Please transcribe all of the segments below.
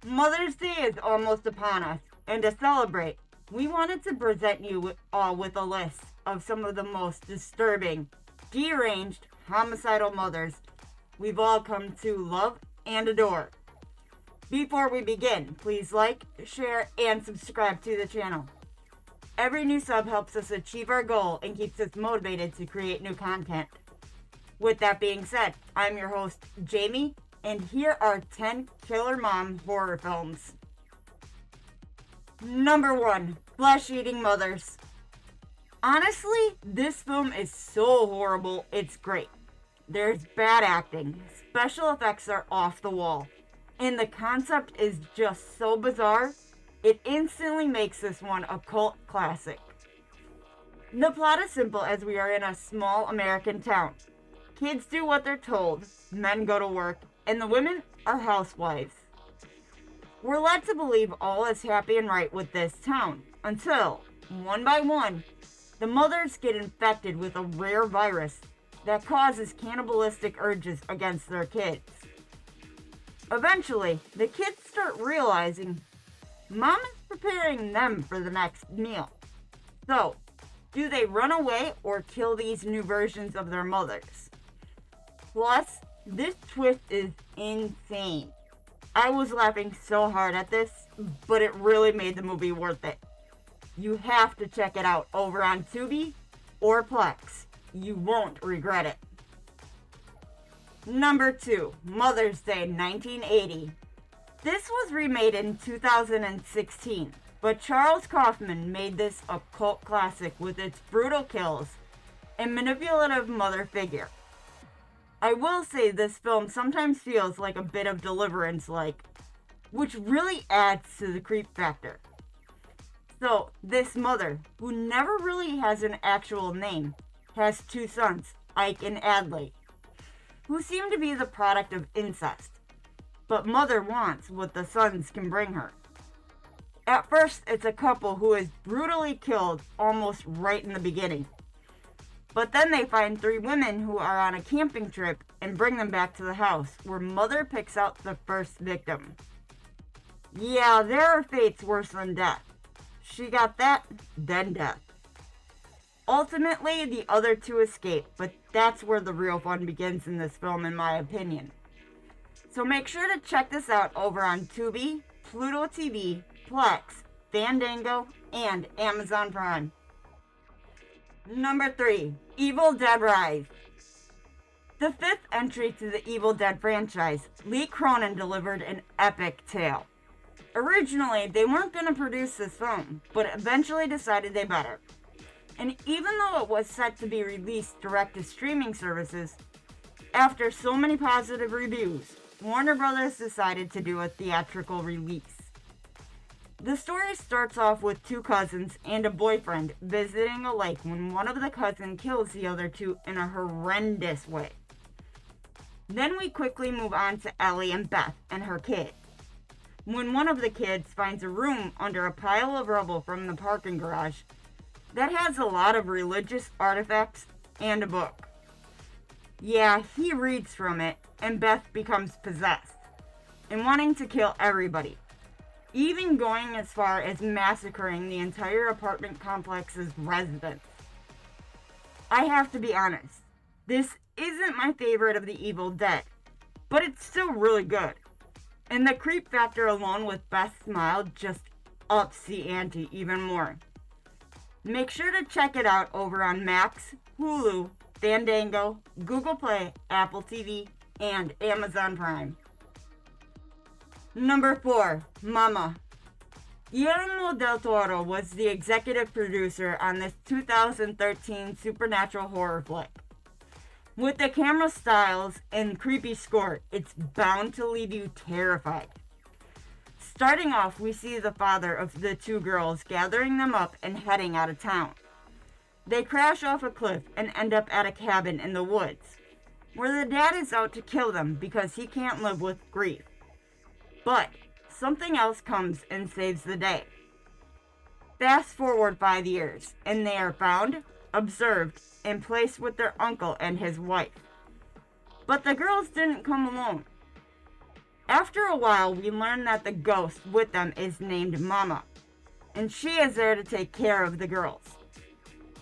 Mother's Day is almost upon us, and to celebrate, we wanted to present you all with a list of some of the most disturbing, deranged, homicidal mothers we've all come to love and adore. Before we begin, please like, share, and subscribe to the channel. Every new sub helps us achieve our goal and keeps us motivated to create new content. With that being said, I'm your host, Jamie, and here are 10 killer mom horror films. Number 1, Flesh-Eating Mothers. Honestly, this film is so horrible, it's great. There's bad acting, special effects are off the wall, and the concept is just so bizarre, it instantly makes this one a cult classic. The plot is simple as we are in a small American town. Kids do what they're told, men go to work, and the women are housewives. We're led to believe all is happy and right with this town, until, one by one, the mothers get infected with a rare virus that causes cannibalistic urges against their kids. Eventually, the kids start realizing Mom is preparing them for the next meal. So, do they run away or kill these new versions of their mothers? Plus, this twist is insane. I was laughing so hard at this, but it really made the movie worth it. You have to check it out over on Tubi or Plex. You won't regret it. Number 2, Mother's Day 1980. This was remade in 2016, but Charles Kaufman made this a cult classic with its brutal kills and manipulative mother figure. I will say this film sometimes feels like a bit of Deliverance-like, which really adds to the creep factor. So, this mother, who never really has an actual name, has 2 sons, Ike and Adley, who seem to be the product of incest. But mother wants what the sons can bring her. At first, it's a couple who is brutally killed almost right in the beginning. But then they find 3 women who are on a camping trip and bring them back to the house, where mother picks out the first victim. Yeah, there are fates worse than death. She got that, then death. Ultimately, the other 2 escape, but that's where the real fun begins in this film, in my opinion. So make sure to check this out over on Tubi, Pluto TV, Plex, Fandango, and Amazon Prime. Number 3, Evil Dead Rise. The 5th entry to the Evil Dead franchise, Lee Cronin delivered an epic tale. Originally, they weren't going to produce this film, but eventually decided they better. And even though it was set to be released direct to streaming services, after so many positive reviews, Warner Brothers decided to do a theatrical release. The story starts off with 2 cousins and a boyfriend visiting a lake when one of the cousins kills the other 2 in a horrendous way. Then we quickly move on to Ellie and Beth and her kid, when one of the kids finds a room under a pile of rubble from the parking garage that has a lot of religious artifacts and a book. Yeah, he reads from it, and Beth becomes possessed and wanting to kill everybody, even going as far as massacring the entire apartment complex's residents. I have to be honest, this isn't my favorite of the Evil Dead, but it's still really good. And the creep factor alone with Beth's smile just ups the ante even more. Make sure to check it out over on Max, Hulu, Fandango, Google Play, Apple TV, and Amazon Prime. Number 4, Mama. Guillermo del Toro was the executive producer on this 2013 supernatural horror flick. With the camera styles and creepy score, it's bound to leave you terrified. Starting off, we see the father of the 2 girls gathering them up and heading out of town. They crash off a cliff and end up at a cabin in the woods, where the dad is out to kill them because he can't live with grief. But something else comes and saves the day. Fast forward 5 years, and they are found, observed, and placed with their uncle and his wife. But the girls didn't come alone. After a while, we learn that the ghost with them is named Mama, and she is there to take care of the girls.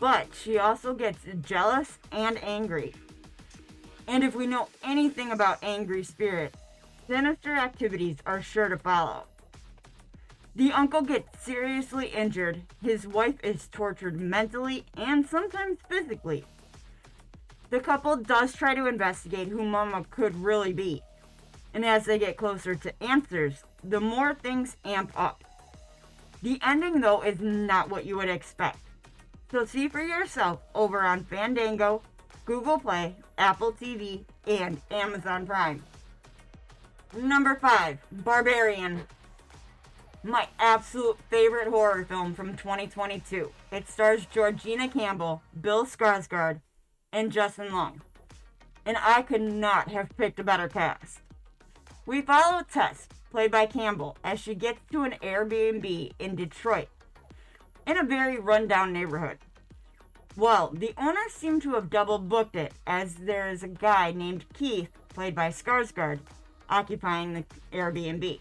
But she also gets jealous and angry. And if we know anything about angry spirits, sinister activities are sure to follow. The uncle gets seriously injured, his wife is tortured mentally and sometimes physically. The couple does try to investigate who Mama could really be, and as they get closer to answers, the more things amp up. The ending, though, is not what you would expect. So see for yourself over on Fandango, Google Play, Apple TV, and Amazon Prime. Number 5, Barbarian. My absolute favorite horror film from 2022. It stars Georgina Campbell, Bill Skarsgård, and Justin Long. And I could not have picked a better cast. We follow Tess, played by Campbell, as she gets to an Airbnb in Detroit, in a very rundown neighborhood. Well, the owners seem to have double booked it, as there is a guy named Keith, played by Skarsgård, occupying the Airbnb.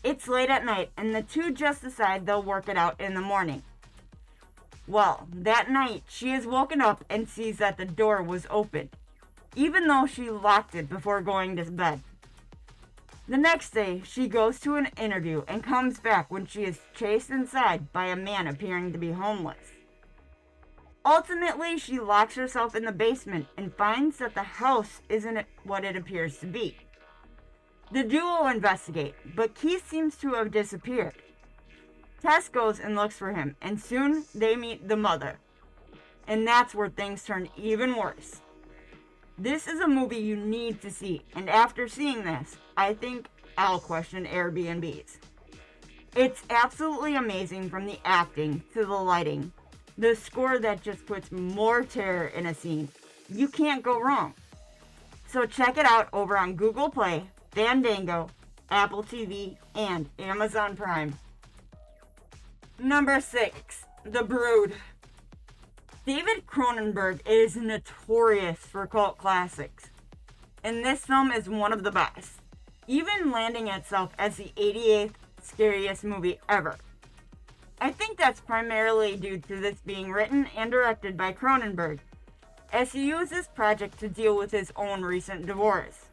It's late at night, and the two just decide they'll work it out in the morning. Well, that night, she is woken up and sees that the door was open, even though she locked it before going to bed. The next day, she goes to an interview and comes back when she is chased inside by a man appearing to be homeless. Ultimately, she locks herself in the basement and finds that the house isn't what it appears to be. The duo investigate, but Keith seems to have disappeared. Tess goes and looks for him, and soon they meet the mother. And that's where things turn even worse. This is a movie you need to see, and after seeing this, I think I'll question Airbnbs. It's absolutely amazing, from the acting to the lighting, the score that just puts more terror in a scene. You can't go wrong. So check it out over on Google Play, Fandango, Apple TV, and Amazon Prime. Number 6, The Brood. David Cronenberg is notorious for cult classics, and this film is one of the best, even landing itself as the 88th scariest movie ever. I think that's primarily due to this being written and directed by Cronenberg, as he used this project to deal with his own recent divorce,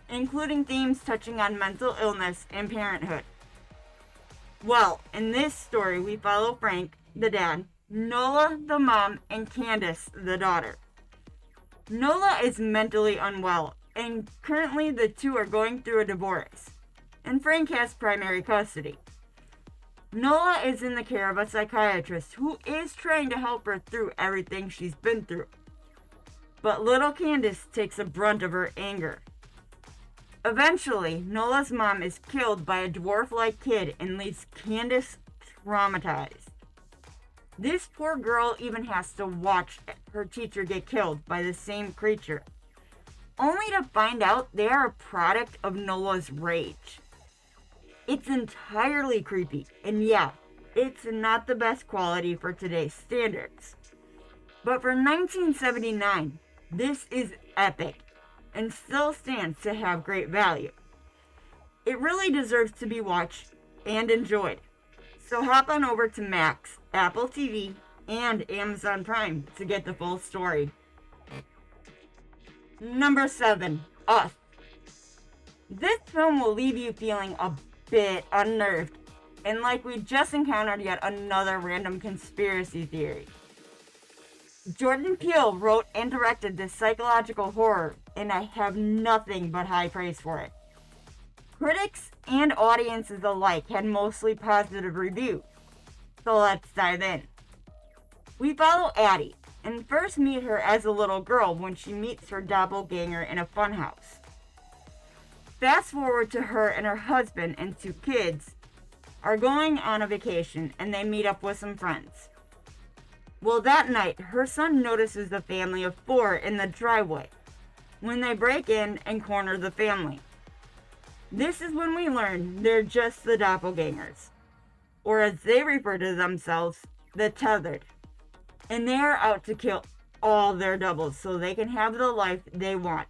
including themes touching on mental illness and parenthood. Well, in this story, we follow Frank, the dad, Nola, the mom, and Candace, the daughter. Nola is mentally unwell, and currently the two are going through a divorce, and Frank has primary custody. Nola is in the care of a psychiatrist who is trying to help her through everything she's been through. But little Candace takes the brunt of her anger. Eventually, Nola's mom is killed by a dwarf-like kid and leaves Candace traumatized. This poor girl even has to watch her teacher get killed by the same creature, only to find out they are a product of Nola's rage. It's entirely creepy, and yeah, it's not the best quality for today's standards. But for 1979, this is epic, and still stands to have great value. It really deserves to be watched and enjoyed. So hop on over to Max, Apple TV, and Amazon Prime to get the full story. Number 7, Us. This film will leave you feeling a bit unnerved, and like we just encountered yet another random conspiracy theory. Jordan Peele wrote and directed this psychological horror, and I have nothing but high praise for it. Critics and audiences alike had mostly positive reviews, so let's dive in. We follow Addie, and first meet her as a little girl when she meets her doppelganger in a funhouse. Fast forward to her and her husband and 2 kids are going on a vacation, and they meet up with some friends. Well, that night, her son notices a family of 4 in the driveway when they break in and corner the family. This is when we learn they're just the doppelgangers, or as they refer to themselves, the tethered, and they are out to kill all their doubles so they can have the life they want.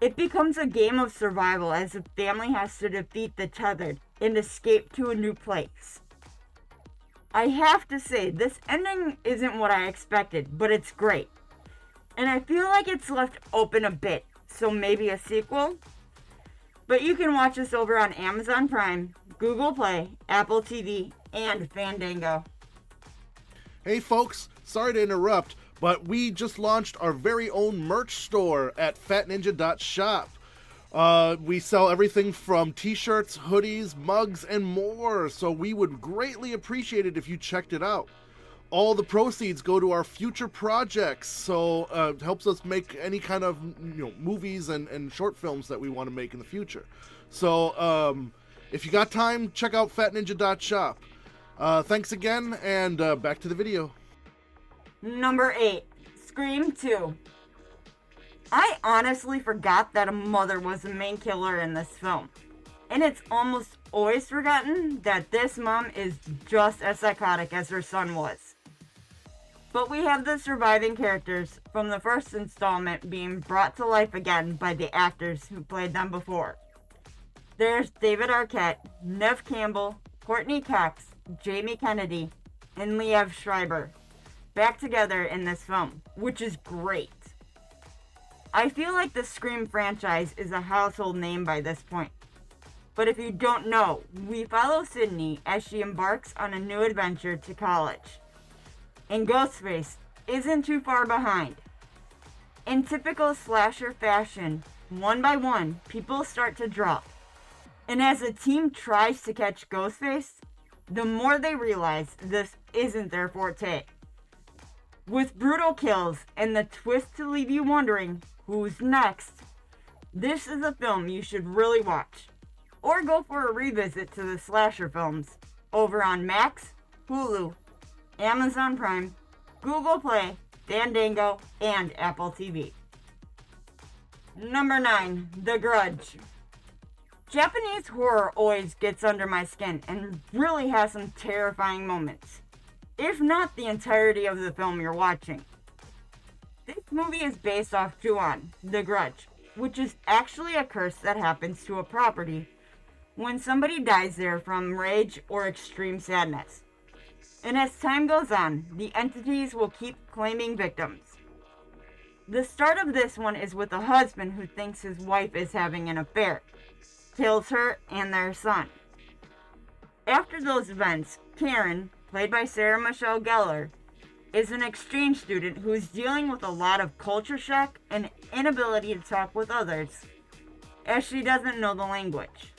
It becomes a game of survival as the family has to defeat the tethered and escape to a new place. I have to say, this ending isn't what I expected, but it's great. And I feel like it's left open a bit, so maybe a sequel? But you can watch this over on Amazon Prime, Google Play, Apple TV, and Fandango. Hey folks, sorry to interrupt, but we just launched our very own merch store at fatninja.shop. We sell everything from t-shirts, hoodies, mugs, and more, so we would greatly appreciate it if you checked it out. All the proceeds go to our future projects, so it helps us make any kind of movies and short films that we want to make in the future. So if you got time, check out fatninja.shop. Thanks again, and back to the video. Number 8, Scream 2. I honestly forgot that a mother was the main killer in this film. And it's almost always forgotten that this mom is just as psychotic as her son was. But we have the surviving characters from the first installment being brought to life again by the actors who played them before. There's David Arquette, Neve Campbell, Courtney Cox, Jamie Kennedy, and Liev Schreiber back together in this film, which is great. I feel like the Scream franchise is a household name by this point. But if you don't know, we follow Sydney as she embarks on a new adventure to college. And Ghostface isn't too far behind. In typical slasher fashion, one by one, people start to drop. And as the team tries to catch Ghostface, the more they realize this isn't their forte. With brutal kills and the twist to leave you wondering who's next, this is a film you should really watch. Or go for a revisit to the slasher films over on Max, Hulu, Amazon Prime, Google Play, Fandango, and Apple TV. Number 9, The Grudge. Japanese horror always gets under my skin and really has some terrifying moments, if not the entirety of the film you're watching. This movie is based off Ju-on, The Grudge, which is actually a curse that happens to a property when somebody dies there from rage or extreme sadness. And as time goes on, the entities will keep claiming victims. The start of this one is with a husband who thinks his wife is having an affair, kills her and their son. After those events, Karen, played by Sarah Michelle Gellar, is an exchange student who is dealing with a lot of culture shock and inability to talk with others, as she doesn't know the language.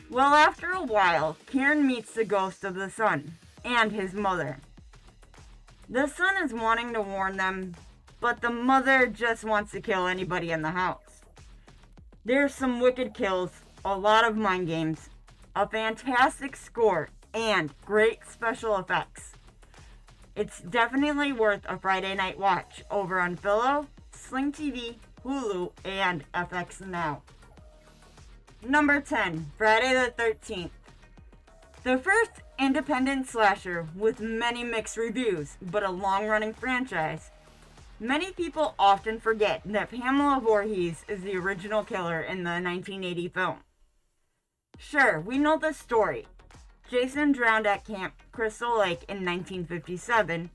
Well, after a while, Karen meets the ghost of the son and his mother. The son is wanting to warn them, but the mother just wants to kill anybody in the house. There's some wicked kills, a lot of mind games, a fantastic score, and great special effects. It's definitely worth a Friday night watch over on Philo, Sling TV, Hulu, and FX Now. Number 10, Friday the 13th. The first independent slasher with many mixed reviews, but a long-running franchise. Many people often forget that Pamela Voorhees is the original killer in the 1980 film. Sure, we know the story. Jason drowned at Camp Crystal Lake in 1957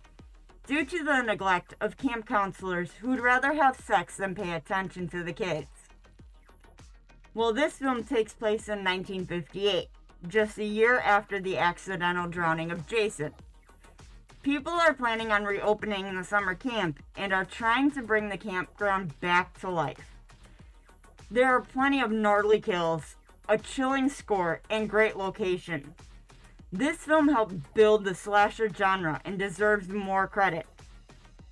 due to the neglect of camp counselors who'd rather have sex than pay attention to the kids. Well, this film takes place in 1958, just a year after the accidental drowning of Jason. People are planning on reopening the summer camp and are trying to bring the campground back to life. There are plenty of gnarly kills, a chilling score, and great location. This film helped build the slasher genre and deserves more credit,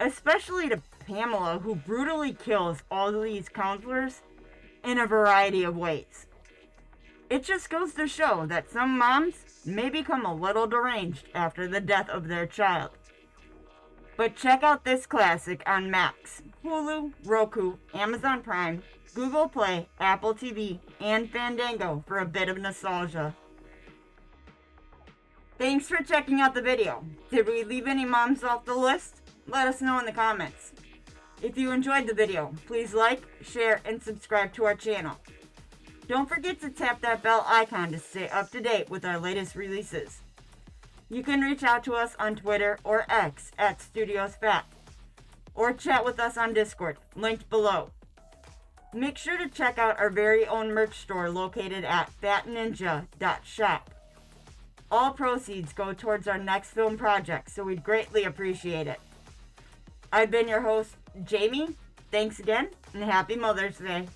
especially to Pamela, who brutally kills all these counselors in a variety of ways. It just goes to show that some moms may become a little deranged after the death of their child. But check out this classic on Max, Hulu, Roku, Amazon Prime, Google Play, Apple TV, and Fandango for a bit of nostalgia. Thanks for checking out the video. Did we leave any moms off the list? Let us know in the comments. If you enjoyed the video, please like, share, and subscribe to our channel. Don't forget to tap that bell icon to stay up to date with our latest releases. You can reach out to us on Twitter or X at StudiosFat, or chat with us on Discord, linked below. Make sure to check out our very own merch store located at fatninja.shop. All proceeds go towards our next film project, so we'd greatly appreciate it. I've been your host, Jamie. Thanks again, and happy Mother's Day.